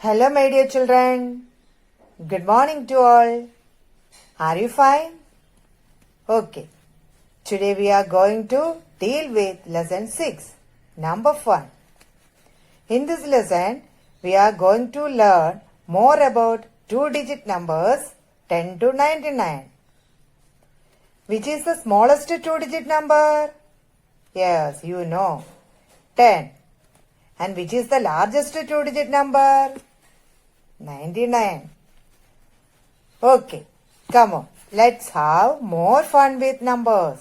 Hello, my dear children. Good morning to all. Are you fine? Okay. Today we are going to deal with lesson 6, number 1. In this lesson, we are going to learn more about two-digit numbers 10 to 99. Which is the smallest two-digit number? Yes, you know. 10. And which is the largest two-digit number? 99. Okay, come on. Let's have more fun with numbers.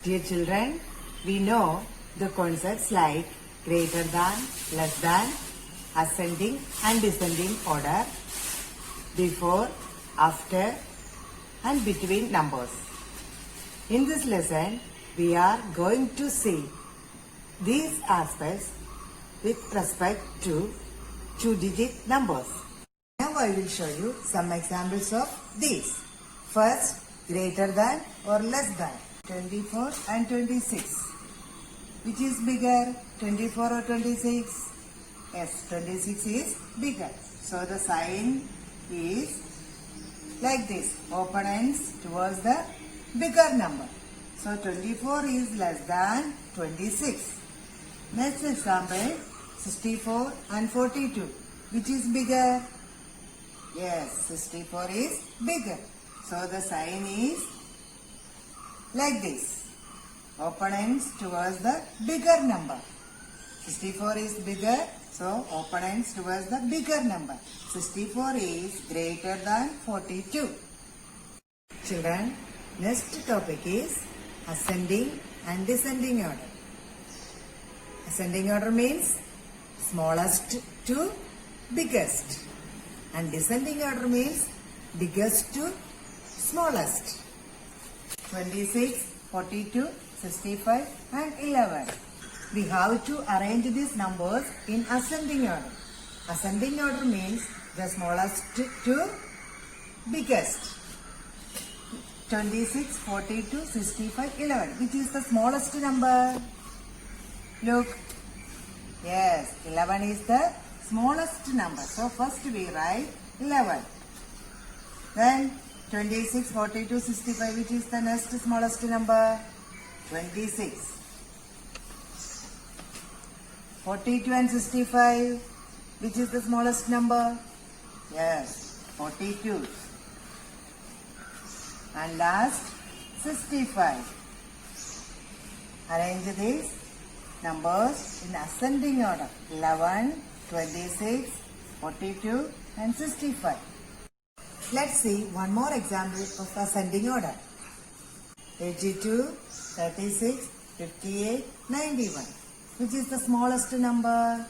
Dear children, we know the concepts like greater than, less than, ascending and descending order, before, after, and between numbers. In this lesson, we are going to see these aspects with respect to two-digit numbers. Now I will show you some examples of these. First, greater than or less than 24 and 26. Which is bigger, 24 or 26? Yes, 26 is bigger. So the sign is like this. Open ends towards the bigger number. So 24 is less than 26. Next example, 64 and 42. Which is bigger? Yes, 64 is bigger. So the sign is like this. Open ends towards the bigger number. 64 is bigger, so open ends towards the bigger number. 64 is greater than 42. Children, next topic is ascending and descending order. Ascending order means smallest to biggest, and descending order means biggest to smallest. 26, 42, 65 and 11. We have to arrange these numbers in ascending order. Ascending order means the smallest to biggest. 26, 42, 65, 11. Which is the smallest number? Look. Yes, 11 is the smallest number. So first we write 11. Then 26, 42, 65. Which is the next smallest number? 26. 42 and 65. Which is the smallest number? Yes, 42. And last, 65. Arrange these numbers in ascending order. 11, 26, 42 and 65. Let's see one more example of ascending order. 82, 36, 58, 91. Which is the smallest number?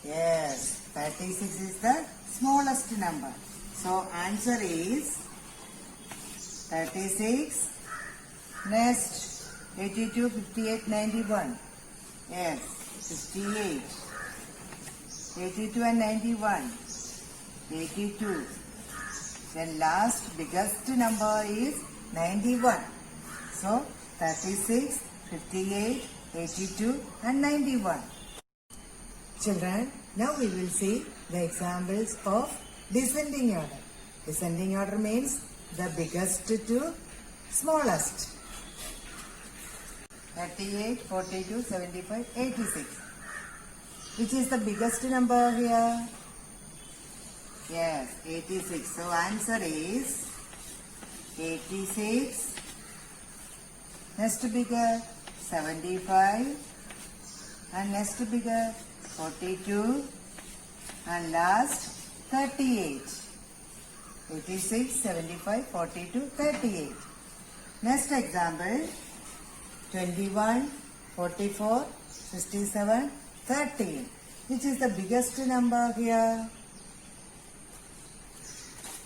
Yes, 36 is the smallest number. So answer is 36. Next, 82, 58, 91. Yes, 58. 82 and 91. 82. Then last biggest number is 91. So 36, 58, 82 and 91. Children, now we will see the examples of descending order. Descending order means the biggest to smallest. 38, 42, 75, 86. Which is the biggest number here? Yes, 86. So answer is 86. Next bigger, 75. And next bigger, 42. And last, 38. 86, 75, 42, 38. Next example, 21, 44, 67, 13. Which is the biggest number here?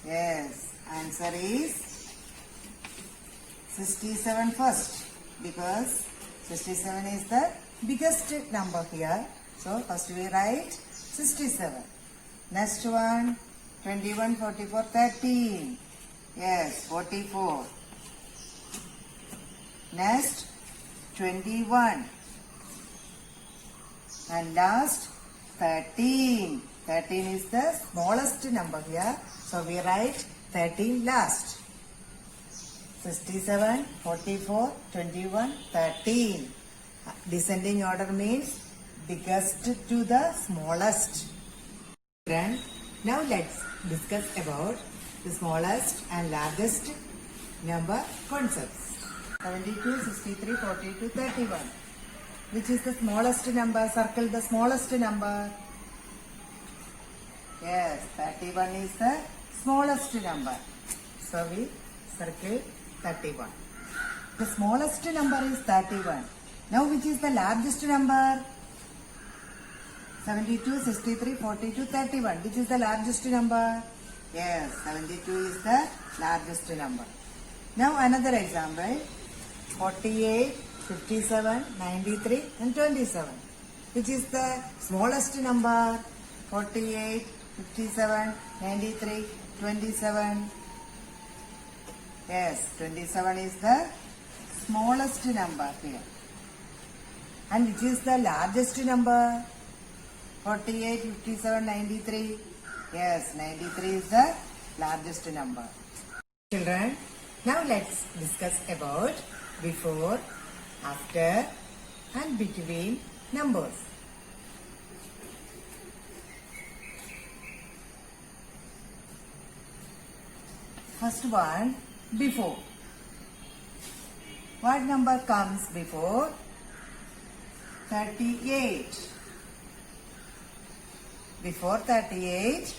Yes, answer is 67 first, because 67 is the biggest number here. So first we write 67. Next one, 21, 44, 13. Yes, 44. Next, 21. And last, 13. 13 is the smallest number here. So we write 13 last. 67, 44, 21, 13. Descending order means biggest to the smallest. Now let's discuss about the smallest and largest number concepts. 72, 63, 42, 31. Which is the smallest number? Circle the smallest number. Yes, 31 is the smallest number. So we circle 31. The smallest number is 31. Now which is the largest number? 72, 63, 42, 31. Which is the largest number? Yes, 72 is the largest number. Now another example. 48, 57, 93 and 27. Which is the smallest number? 48, 57, 93, 27. Yes, 27 is the smallest number here. And which is the largest number? 48, 57, 93. Yes, 93 is the largest number. Children, now let's discuss about before, after and between numbers. First one, before. What number comes before? 38. Before 38,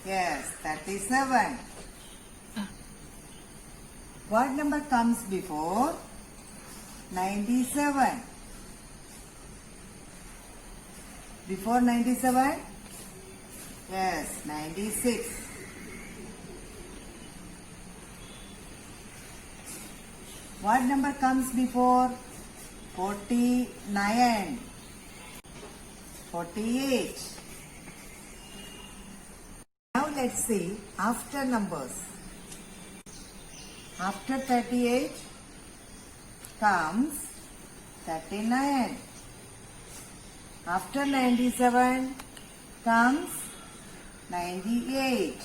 yes, 37. What number comes before? 97. Before 97, yes, 96. What number comes before? 49. 48. Now let's see after numbers. After 38 comes 39. After 97 comes 98.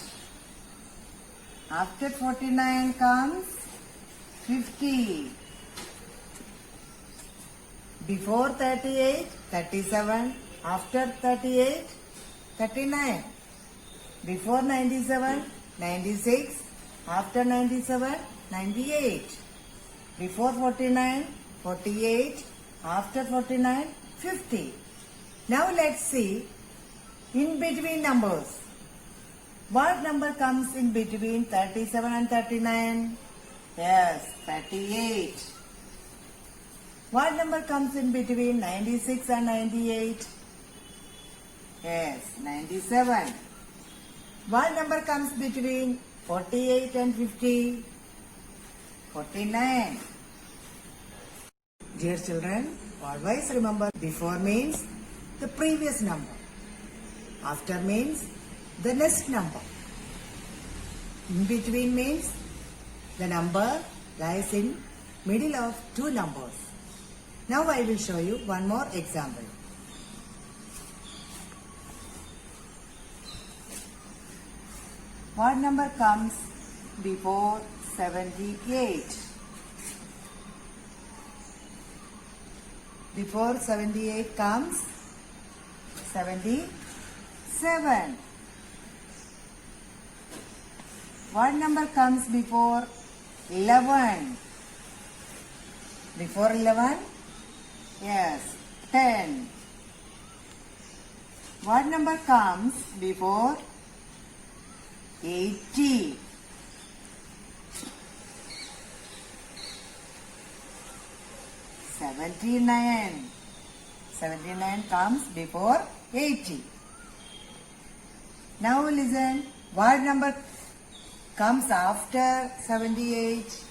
After 49 comes 50. Before 38, 37. After 38, 39. Before 97, 96. After 97, 98. Before 49, 48. After 49, 50. Now let's see in between numbers. What number comes in between 37 and 39? Yes, 38. What number comes in between 96 and 98? Yes, 97. What number comes between 48 and 50? 49. Dear children, always remember before means the previous number. After means the next number. In between means the number lies in middle of two numbers. Now I will show you one more example. What number comes before 78? Before 78 comes 77. What number comes before 11? Before 11? Yes, 10. What number comes before 80? 79. 79 comes before 80. Now listen, what number comes after 78?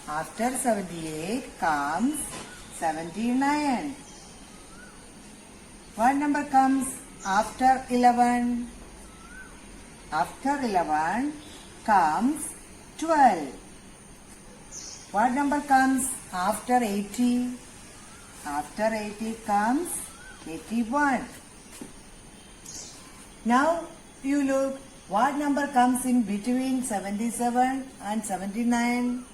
After 78 comes 79. What number comes after 11? After 11 comes 12. What number comes after 80? After 80 comes 81. Now you look, what number comes in between 77 and 79?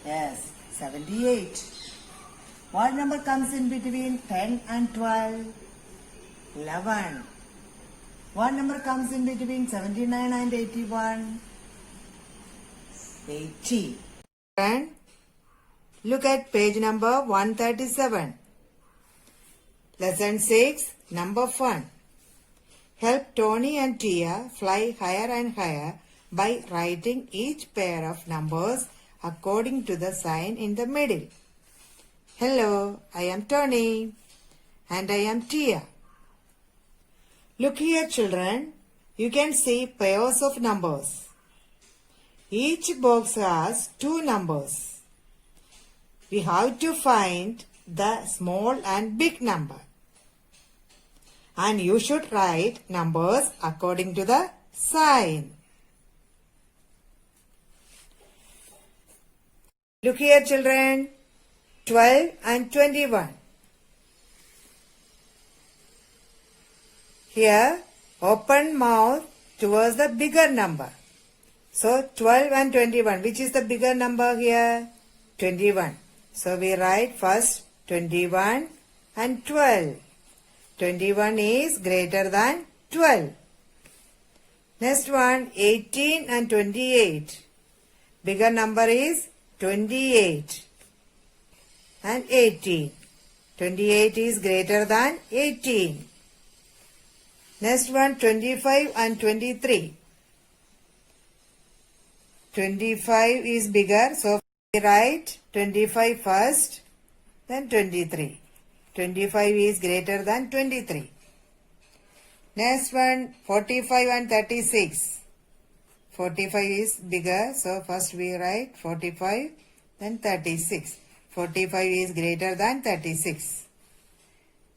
Yes, 78. What number comes in between 10 and 12? 11. What number comes in between 79 and 81? 80. And look at page number 137. Lesson 6, number 1. Help Tony and Tia fly higher and higher by writing each pair of numbers according to the sign in the middle. Hello, I am Tony and I am Tia. Look here, children. You can see pairs of numbers. Each box has 2 numbers. We have to find the small and big number. And you should write numbers according to the sign. Look here, children. 12 and 21. Here, open mouth towards the bigger number. So, 12 and 21. Which is the bigger number here? 21. So, we write first 21 and 12. 21 is greater than 12. Next one, 18 and 28. Bigger number is 28 and 18. 28 is greater than 18. Next one, 25 and 23. 25 is bigger, so we write 25 first, then 23. 25 is greater than 23. Next one, 45 and 36. 45 is bigger, so first we write 45, then 36. 45 is greater than 36.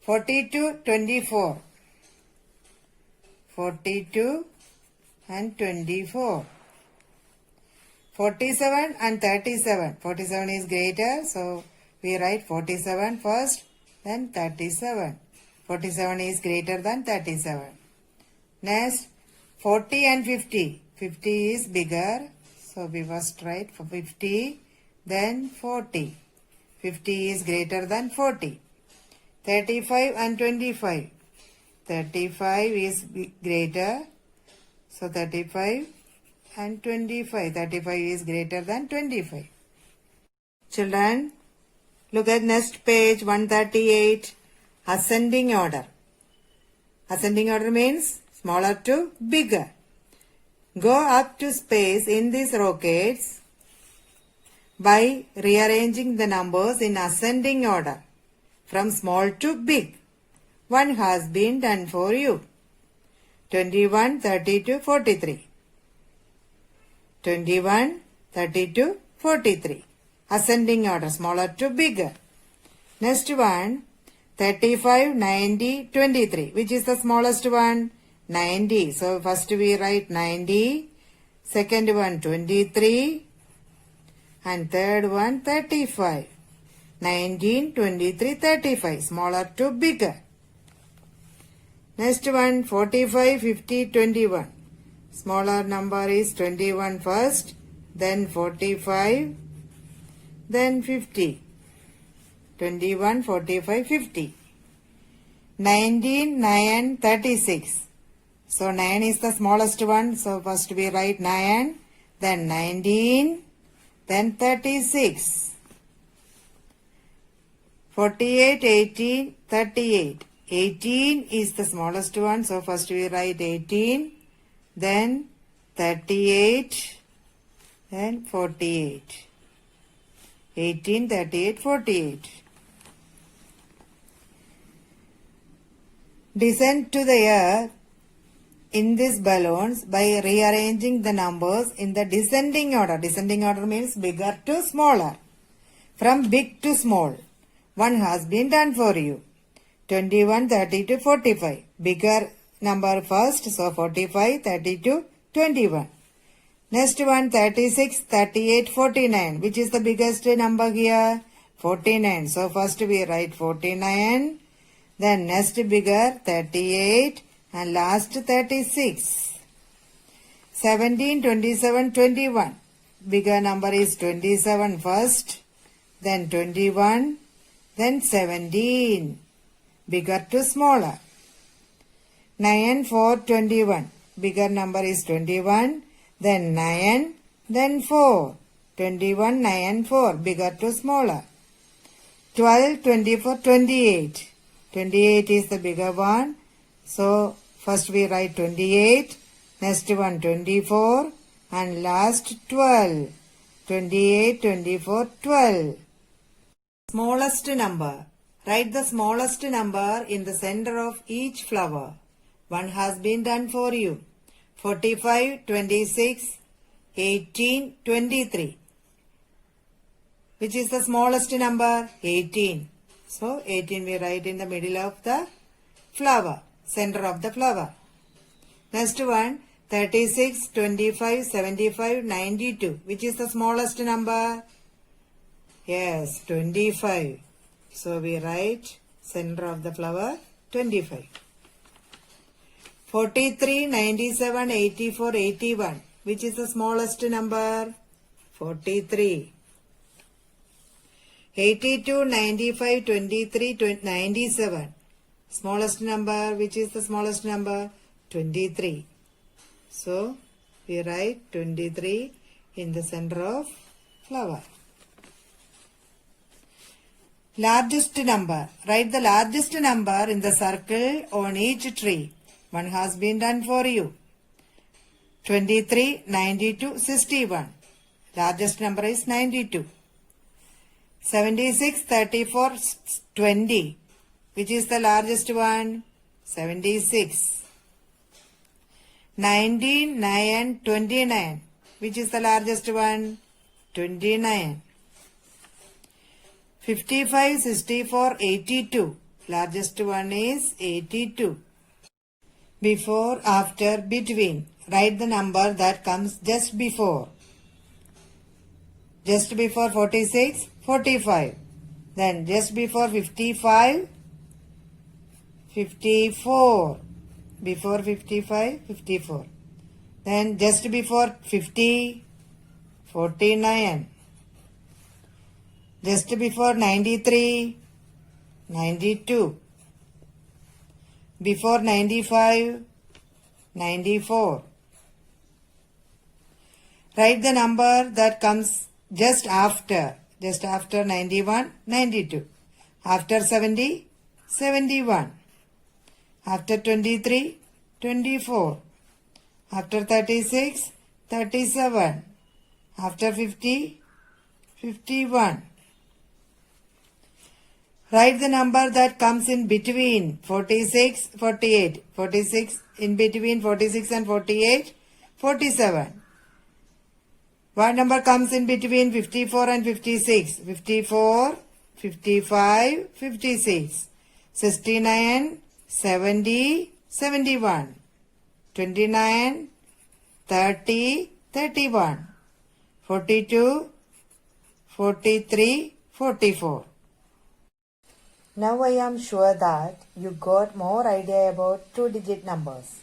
42, 24. 42 and 24. 47 and 37. 47 is greater, so we write 47 first, then 37. 47 is greater than 37. Next, 40 and 50. 50 is bigger, so we first write 50, then 40. 50 is greater than 40. 35 and 25. 35 is greater, so 35 and 25. 35 is greater than 25. Children, look at next page 138. Ascending order. Ascending order means smaller to bigger. Go up to space in these rockets by rearranging the numbers in ascending order from small to big. One has been done for you. 21, 32, 43. 21, 32, 43. Ascending order, smaller to bigger. Next one, 35, 90, 23. Which is the smallest one? 90. So first we write 90. Second one, 23. And third one, 35. 19, 23, 35. Smaller to bigger. Next one, 45, 50, 21. Smaller number is 21 first, then 45, then 50. 21, 45, 50. 19, 9, 36. So 9 is the smallest one. So first we write 9, then 19, then 36. 48, 18, 38. 18 is the smallest one. So first we write 18, then 38, then 48. 18, 38, 48. Descend to the earth in these balloons by rearranging the numbers in the descending order. Descending order means bigger to smaller. From big to small. One has been done for you. 21, 30 to 45. Bigger number first, so 45, 30 to 21. Next one, 36, 38, 49. Which is the biggest number here? 49. So first we write 49, Then next bigger 38 and last 36. 17, 27, 21. Bigger number is 27 first, then 21, then 17. Bigger to smaller. 9, 4, 21. Bigger number is 21, then 9, then 4. 21, 9, 4. Bigger to smaller. 12, 24, 28. 28 is the bigger one. So, first we write 28. Next one 24. And last 12. 28, 24, 12. Smallest number. Write the smallest number in the center of each flower. One has been done for you. 45, 26, 18, 23. Which is the smallest number? 18. So, 18 we write in the middle of the flower, center of the flower. Next one, 36, 25, 75, 92. Which is the smallest number? Yes, 25. So, we write center of the flower, 25. 43, 97, 84, 81. Which is the smallest number? 43. 82, 95, 23, 97. Smallest number, which is the smallest number? 23. So, we write 23 in the center of flower. Largest number. Write the largest number in the circle on each tree. One has been done for you. 23, 92, 61. Largest number is 92. 76, 34, 20. Which is the largest one? 76. 19, 9, 29. Which is the largest one? 29. 55, 64, 82. Largest one is 82. Before, after, between. Write the number that comes just before. Just before 46, 45. Then just before 55, 54. Before 55, 54. Then just before 50, 49. Just before 93, 92. Before 95, 94. Write the number that comes just after 91, 92. After 70, 71. After 23, 24. After 36, 37. After 50, 51. Write the number that comes in between 46, 48. 46 in between 46 and 48, 47. What number comes in between 54 and 56? 54, 55, 56. 69, 70, 71. 29, 30, 31. 42, 43, 44. Now I am sure that you got more idea about two-digit numbers.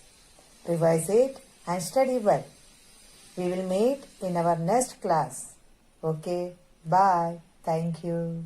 Revise it and study well. We will meet in our next class. Okay, bye. Thank you.